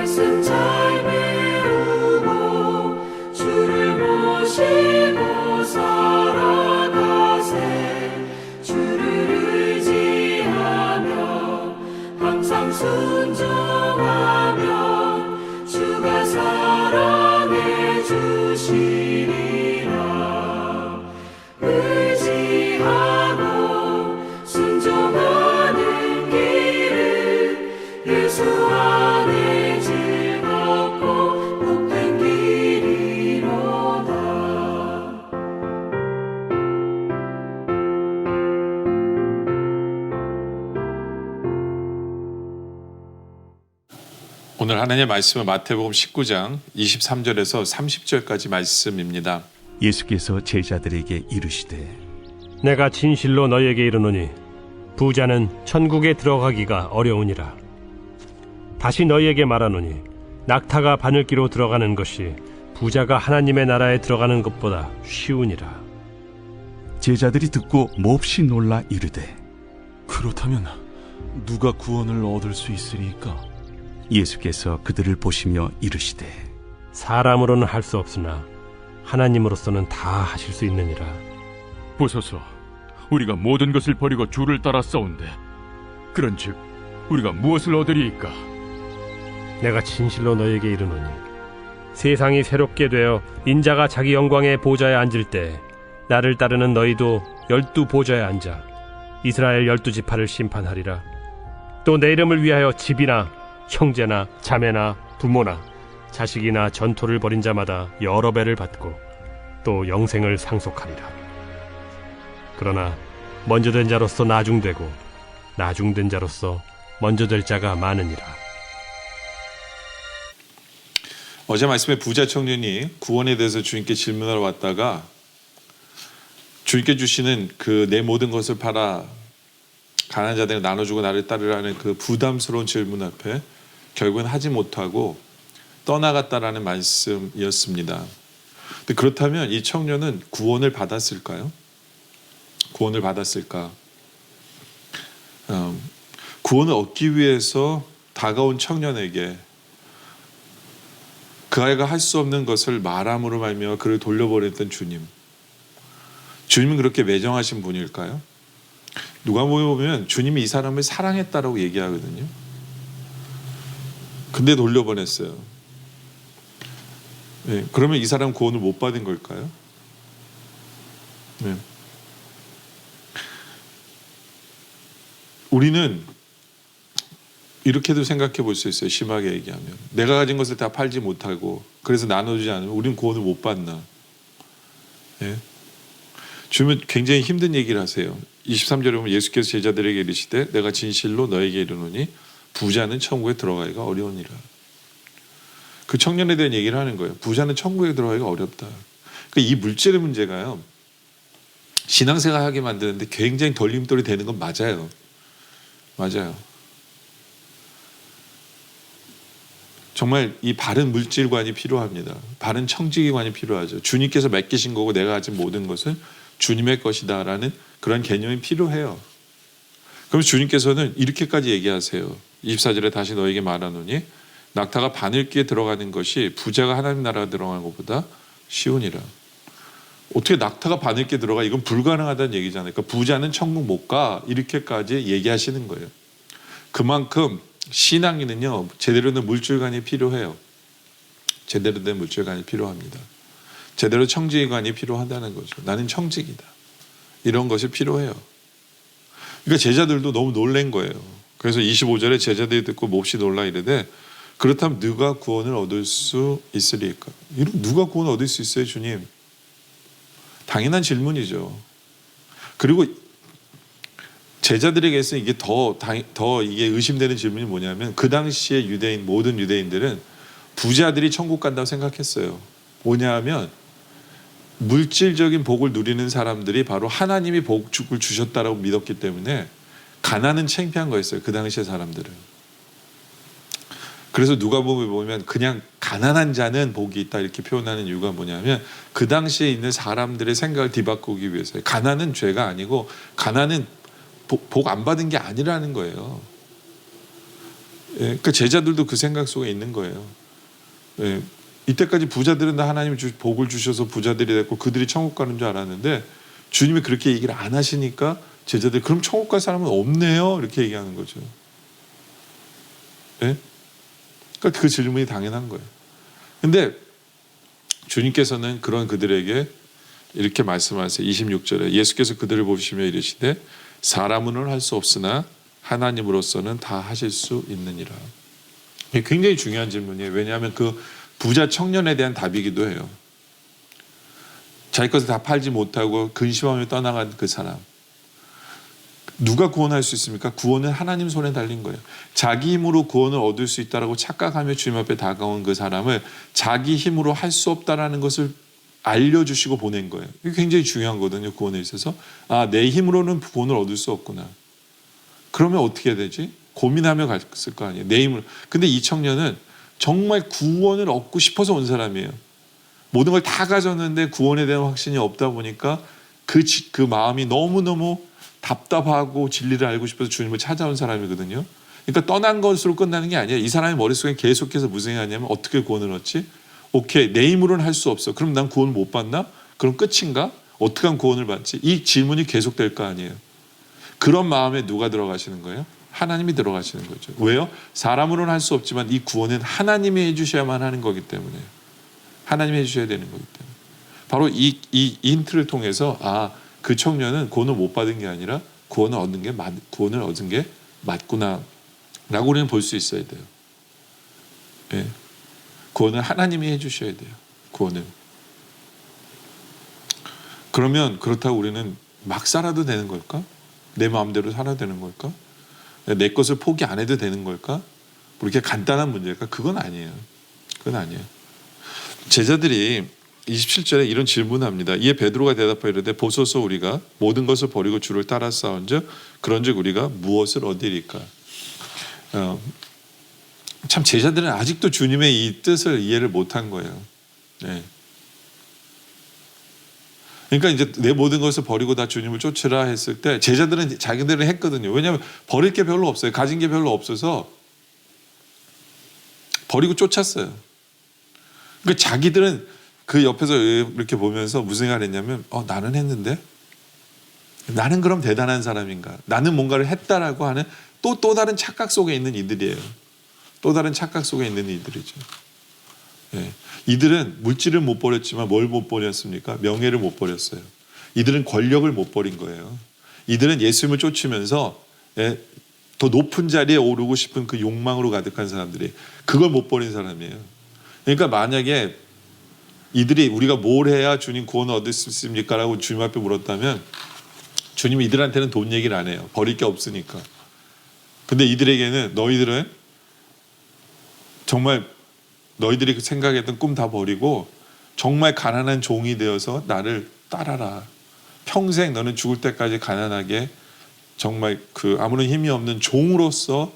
말씀 잘 배우고 주를 모시고 살아가세. 주를 의지하며 항상 순종하면 주가 사랑해 주시리라. 의지하고 순종하는 길은 예수 안에 즐겁고 복된 길이로다. 오늘 하나님의 말씀은 마태복음 19장 23절에서 30절까지 말씀입니다. 예수께서 제자들에게 이르시되 내가 진실로 너희에게 이르노니 부자는 천국에 들어가기가 어려우니라. 다시 너희에게 말하노니 낙타가 바늘기로 들어가는 것이 부자가 하나님의 나라에 들어가는 것보다 쉬우니라. 제자들이 듣고 몹시 놀라 이르되 그렇다면 누가 구원을 얻을 수 있으리까? 예수께서 그들을 보시며 이르시되 사람으로는 할 수 없으나 하나님으로서는 다 하실 수 있느니라. 보소서, 우리가 모든 것을 버리고 주를 따라 싸운데 그런즉 우리가 무엇을 얻으리이까? 내가 진실로 너희에게 이르노니 세상이 새롭게 되어 인자가 자기 영광의 보좌에 앉을 때 나를 따르는 너희도 12 보좌에 앉아 이스라엘 12지파를 심판하리라. 또 내 이름을 위하여 집이나 형제나 자매나 부모나 자식이나 전토를 벌인 자마다 여러 배를 받고 또 영생을 상속하리라. 그러나 먼저 된 자로서 나중되고 나중된 자로서 먼저 될 자가 많으니라. 어제 말씀에 부자 청년이 구원에 대해서 주님께 질문하러 왔다가 주님께 주시는 그 내 모든 것을 팔아 가난한 자들에게 나눠주고 나를 따르라는 그 부담스러운 질문 앞에 결국은 하지 못하고 떠나갔다라는 말씀이었습니다. 근데 그렇다면 이 청년은 구원을 받았을까요? 구원을 받았을까? 구원을 얻기 위해서 다가온 청년에게 그 아이가 할 수 없는 것을 말함으로 말미암아 그를 돌려보냈던 주님. 주님은 그렇게 매정하신 분일까요? 누가복음에 보면 주님이 이 사람을 사랑했다라고 얘기하거든요. 근데 돌려보냈어요. 네, 그러면 이 사람 구원을 못 받은 걸까요? 네. 우리는 이렇게도 생각해 볼 수 있어요. 심하게 얘기하면 내가 가진 것을 다 팔지 못하고 그래서 나눠주지 않으면 우리는 구원을 못 받나. 네. 주님은 굉장히 힘든 얘기를 하세요. 23절에 보면 예수께서 제자들에게 이르시되 내가 진실로 너에게 이르노니 부자는 천국에 들어가기가 어려우니라. 그 청년에 대한 얘기를 하는 거예요. 부자는 천국에 들어가기가 어렵다. 그러니까 이 물질의 문제가요, 신앙생활하게 만드는데 굉장히 덜림돌이 되는 건 맞아요. 맞아요. 정말 이 바른 물질관이 필요합니다. 바른 청지기관이 필요하죠. 주님께서 맡기신 거고 내가 가진 모든 것은 주님의 것이다라는 그런 개념이 필요해요. 그럼 주님께서는 이렇게까지 얘기하세요. 24절에 다시 너에게 말하노니 낙타가 바늘기에 들어가는 것이 부자가 하나님 나라에 들어가는 것보다 쉬우니라. 어떻게 낙타가 바늘기에 들어가? 이건 불가능하다는 얘기잖아요. 그러니까 부자는 천국 못 가. 이렇게까지 얘기하시는 거예요. 그만큼 신앙인은요, 제대로 된 물질관이 필요해요. 제대로 된 물질관이 필요합니다. 제대로 청지기관이 필요하다는 거죠. 나는 청지기다. 이런 것이 필요해요. 그러니까 제자들도 너무 놀란 거예요. 그래서 25절에 제자들이 듣고 몹시 놀라 이르되 그렇다면 누가 구원을 얻을 수 있으리까? 누가 구원을 얻을 수 있어요, 주님? 당연한 질문이죠. 그리고 제자들에게서 이게 더 이게 의심되는 질문이 뭐냐면 그 당시에 모든 유대인들은 부자들이 천국 간다고 생각했어요. 뭐냐하면 물질적인 복을 누리는 사람들이 바로 하나님이 복을 주셨다라고 믿었기 때문에 가난은 창피한 거였어요. 그 당시의 사람들은. 그래서 누가복음에 보면 그냥 가난한 자는 복이 있다 이렇게 표현하는 이유가 뭐냐면 그 당시에 있는 사람들의 생각을 뒤바꾸기 위해서요. 가난은 죄가 아니고 가난은 복 안 받은 게 아니라는 거예요. 그러니까 제자들도 그 생각 속에 있는 거예요. 예, 이때까지 부자들은 다 하나님 복을 주셔서 부자들이 됐고 그들이 천국 가는 줄 알았는데 주님이 그렇게 얘기를 안 하시니까 제자들이 그럼 천국 갈 사람은 없네요 이렇게 얘기하는 거죠. 예? 그러니까 그 질문이 당연한 거예요. 근데 주님께서는 그런 그들에게 이렇게 말씀하세요. 26절에 예수께서 그들을 보시며 이르시되 사람으로는 할 수 없으나 하나님으로서는 다 하실 수 있느니라. 이게 굉장히 중요한 질문이에요. 왜냐하면 그 부자 청년에 대한 답이기도 해요. 자기 것을 다 팔지 못하고 근심하며 떠나간 그 사람. 누가 구원할 수 있습니까? 구원은 하나님 손에 달린 거예요. 자기 힘으로 구원을 얻을 수 있다라고 착각하며 주님 앞에 다가온 그 사람을 자기 힘으로 할 수 없다라는 것을 알려주시고 보낸 거예요. 이게 굉장히 중요한 거거든요. 구원에 있어서. 아, 내 힘으로는 구원을 얻을 수 없구나. 그러면 어떻게 해야 되지? 고민하며 갔을 거 아니에요. 내 힘으로. 근데 이 청년은 정말 구원을 얻고 싶어서 온 사람이에요. 모든 걸 다 가졌는데 구원에 대한 확신이 없다 보니까 그 마음이 너무너무 답답하고 진리를 알고 싶어서 주님을 찾아온 사람이거든요. 그러니까 떠난 것으로 끝나는 게 아니에요. 이 사람의 머릿속에 계속해서 무슨 생각이 하냐면 어떻게 구원을 얻지? 오케이, 내 힘으로는 할 수 없어. 그럼 난 구원 못 받나? 그럼 끝인가? 어떻게 하면 구원을 받지? 이 질문이 계속될 거 아니에요. 그런 마음에 누가 들어가시는 거예요? 하나님이 들어가시는 거죠. 왜요? 사람으로는 할 수 없지만 이 구원은 하나님이 해주셔야만 하는 거기 때문에. 하나님이 해주셔야 되는 거기 때문에. 바로 이 힌트를 통해서 그 청년은 구원을 못 받은 게 아니라 구원을 얻은 게 맞구나 라고 우리는 볼 수 있어야 돼요. 예. 구원은 하나님이 해주셔야 돼요. 구원은. 그러면 그렇다고 우리는 막 살아도 되는 걸까? 내 마음대로 살아야 되는 걸까? 내 것을 포기 안 해도 되는 걸까? 그렇게 간단한 문제일까? 그건 아니에요. 그건 아니에요. 제자들이 27절에 이런 질문을 합니다. 이에 베드로가 대답하여 이르되 보소서 우리가 모든 것을 버리고 주를 따라 싸운즉 그런즉 우리가 무엇을 얻으리까? 참 제자들은 아직도 주님의 이 뜻을 이해를 못한 거예요. 네. 그러니까 이제 내 모든 것을 버리고 다 주님을 쫓으라 했을 때 제자들은 자기들은 했거든요. 왜냐하면 버릴 게 별로 없어요. 가진 게 별로 없어서 버리고 쫓았어요. 그러니까 자기들은 그 옆에서 이렇게 보면서 무슨 생각을 했냐면 나는 했는데 나는 그럼 대단한 사람인가? 나는 뭔가를 했다라고 하는 또 다른 착각 속에 있는 이들이에요. 또 다른 착각 속에 있는 이들이죠. 예. 이들은 물질을 못 버렸지만 뭘 못 버렸습니까? 명예를 못 버렸어요. 이들은 권력을 못 버린 거예요. 이들은 예수님을 쫓으면서 더 높은 자리에 오르고 싶은 그 욕망으로 가득한 사람들이 그걸 못 버린 사람이에요. 그러니까 만약에 이들이 우리가 뭘 해야 주님 구원을 얻을 수 있습니까? 라고 주님 앞에 물었다면 주님이 이들한테는 돈 얘기를 안 해요. 버릴 게 없으니까. 근데 이들에게는 너희들은 정말 너희들이 생각했던 꿈 다 버리고 정말 가난한 종이 되어서 나를 따라라. 평생 너는 죽을 때까지 가난하게 정말 아무런 힘이 없는 종으로서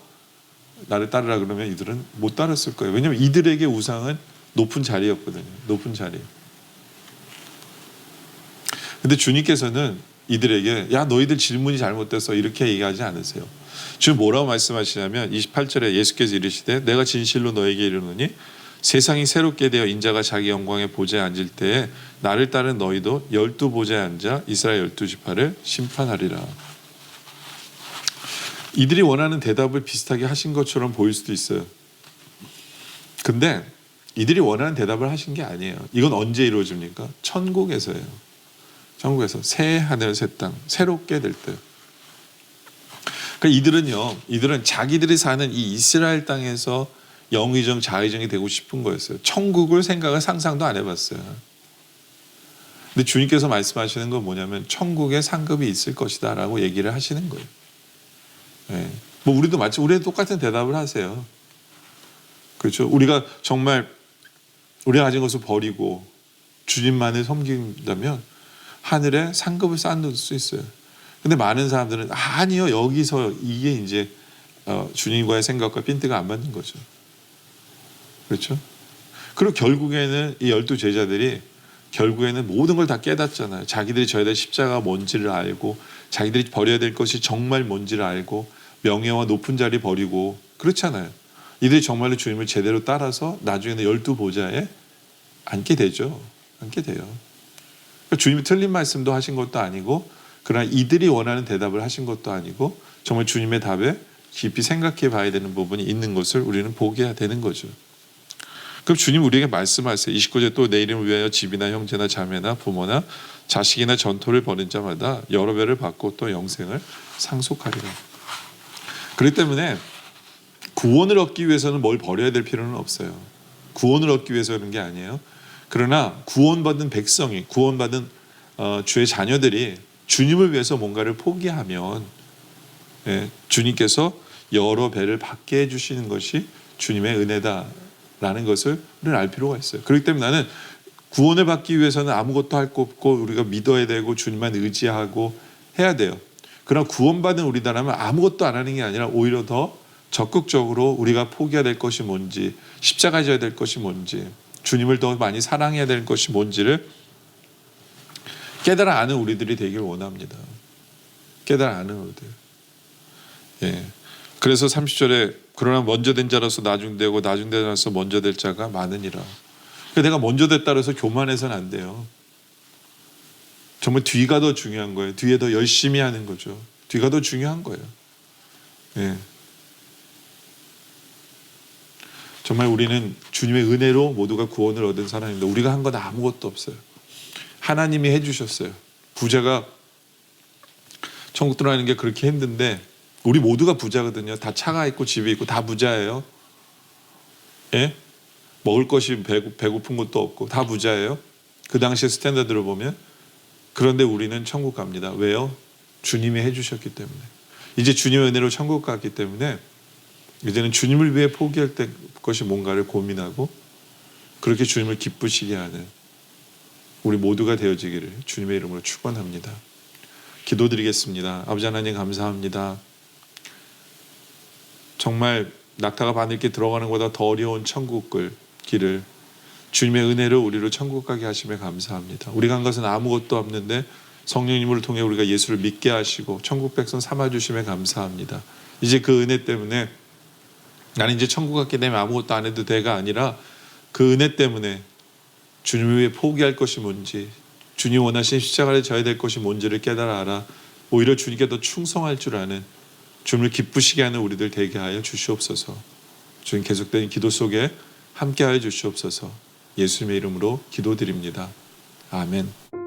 나를 따르라 그러면 이들은 못 따랐을 거예요. 왜냐하면 이들에게 우상은 높은 자리였거든요. 높은 자리. 근데 주님께서는 이들에게 야 너희들 질문이 잘못됐어 이렇게 얘기하지 않으세요. 지금 뭐라고 말씀하시냐면 28절에 예수께서 이르시되 내가 진실로 너에게 이르노니 세상이 새롭게 되어 인자가 자기 영광의 보좌에 앉을 때에 나를 따른 너희도 12보좌에 앉아 이스라엘 12지파를 심판하리라. 이들이 원하는 대답을 비슷하게 하신 것처럼 보일 수도 있어요. 근데 이들이 원하는 대답을 하신 게 아니에요. 이건 언제 이루어집니까? 천국에서예요. 천국에서 새 하늘 새 땅 새롭게 될 때. 그러니까 이들은 자기들이 사는 이 이스라엘 땅에서 영의정 자의정이 되고 싶은 거였어요. 천국을 상상도 안 해봤어요. 근데 주님께서 말씀하시는 건 뭐냐면 천국에 상급이 있을 것이다 라고 얘기를 하시는 거예요. 네. 뭐 우리도 똑같은 대답을 하세요. 그렇죠. 우리가 정말 우리가 가진 것을 버리고 주님만을 섬긴다면 하늘에 상급을 쌓을 수 있어요. 근데 많은 사람들은 아니요 여기서 이게 이제 주님과의 생각과 핀트가 안 맞는 거죠. 그렇죠? 그리고 결국에는 이 12 제자들이 결국에는 모든 걸 다 깨닫잖아요. 자기들이 져야 될 십자가가 뭔지를 알고 자기들이 버려야 될 것이 정말 뭔지를 알고 명예와 높은 자리 버리고 그렇잖아요. 이들이 정말로 주님을 제대로 따라서 나중에는 12보좌에 앉게 되죠. 앉게 돼요. 그러니까 주님이 틀린 말씀도 하신 것도 아니고, 그러나 이들이 원하는 대답을 하신 것도 아니고, 정말 주님의 답에 깊이 생각해 봐야 되는 부분이 있는 것을 우리는 보게 되는 거죠. 그럼 주님 우리에게 말씀하세요. 29절 또 내 이름을 위하여 집이나 형제나 자매나 부모나 자식이나 전토를 벌인 자마다 여러 배를 받고 또 영생을 상속하리라. 그렇기 때문에 구원을 얻기 위해서는 뭘 버려야 될 필요는 없어요. 구원을 얻기 위해서 그런 게 아니에요. 그러나 구원받은 백성이, 구원받은 주의 자녀들이 주님을 위해서 뭔가를 포기하면 주님께서 여러 배를 받게 해주시는 것이 주님의 은혜다라는 것을 우리는 알 필요가 있어요. 그렇기 때문에 나는 구원을 받기 위해서는 아무것도 할 거 없고 우리가 믿어야 되고 주님만 의지하고 해야 돼요. 그러나 구원받은 우리다라면 아무것도 안 하는 게 아니라 오히려 더 적극적으로 우리가 포기해야 될 것이 뭔지, 십자가 져야 될 것이 뭔지, 주님을 더 많이 사랑해야 될 것이 뭔지를 깨달아 아는 우리들이 되길 원합니다. 깨달아 아는 우리들. 그래서 30절에 그러나 먼저 된 자로서 나중되고 나중된 자로서 먼저 될 자가 많으니라. 그러니까 내가 먼저 됐다 해서 교만해서는 안 돼요. 정말 뒤가 더 중요한 거예요. 뒤에 더 열심히 하는 거죠. 뒤가 더 중요한 거예요. 정말 우리는 주님의 은혜로 모두가 구원을 얻은 사람입니다. 우리가 한 건 아무것도 없어요. 하나님이 해주셨어요. 부자가 천국 들어가는 게 그렇게 힘든데 우리 모두가 부자거든요. 다 차가 있고 집이 있고 다 부자예요. 먹을 것이 배고픈 것도 없고 다 부자예요. 그 당시의 스탠다드로 보면. 그런데 우리는 천국 갑니다. 왜요? 주님이 해주셨기 때문에. 이제 주님의 은혜로 천국 갔기 때문에 이제는 주님을 위해 포기할 것이 뭔가를 고민하고 그렇게 주님을 기쁘시게 하는 우리 모두가 되어지기를 주님의 이름으로 축원합니다. 기도드리겠습니다. 아버지 하나님 감사합니다. 정말 낙타가 바늘길 들어가는 것보다 더 어려운 천국 길을 주님의 은혜로 우리를 천국 가게 하심에 감사합니다. 우리가 한 것은 아무것도 없는데 성령님을 통해 우리가 예수를 믿게 하시고 천국 백성 삼아주심에 감사합니다. 이제 그 은혜 때문에 나는 이제 천국 갔기 때문에 아무것도 안 해도 돼가 아니라 그 은혜 때문에 주님을 위해 포기할 것이 뭔지, 주님 원하신 십자가를 져야 될 것이 뭔지를 깨달아 알아 오히려 주님께 더 충성할 줄 아는, 주님을 기쁘시게 하는 우리들 되게 하여 주시옵소서. 주님 계속된 기도 속에 함께하여 주시옵소서. 예수님의 이름으로 기도드립니다. 아멘.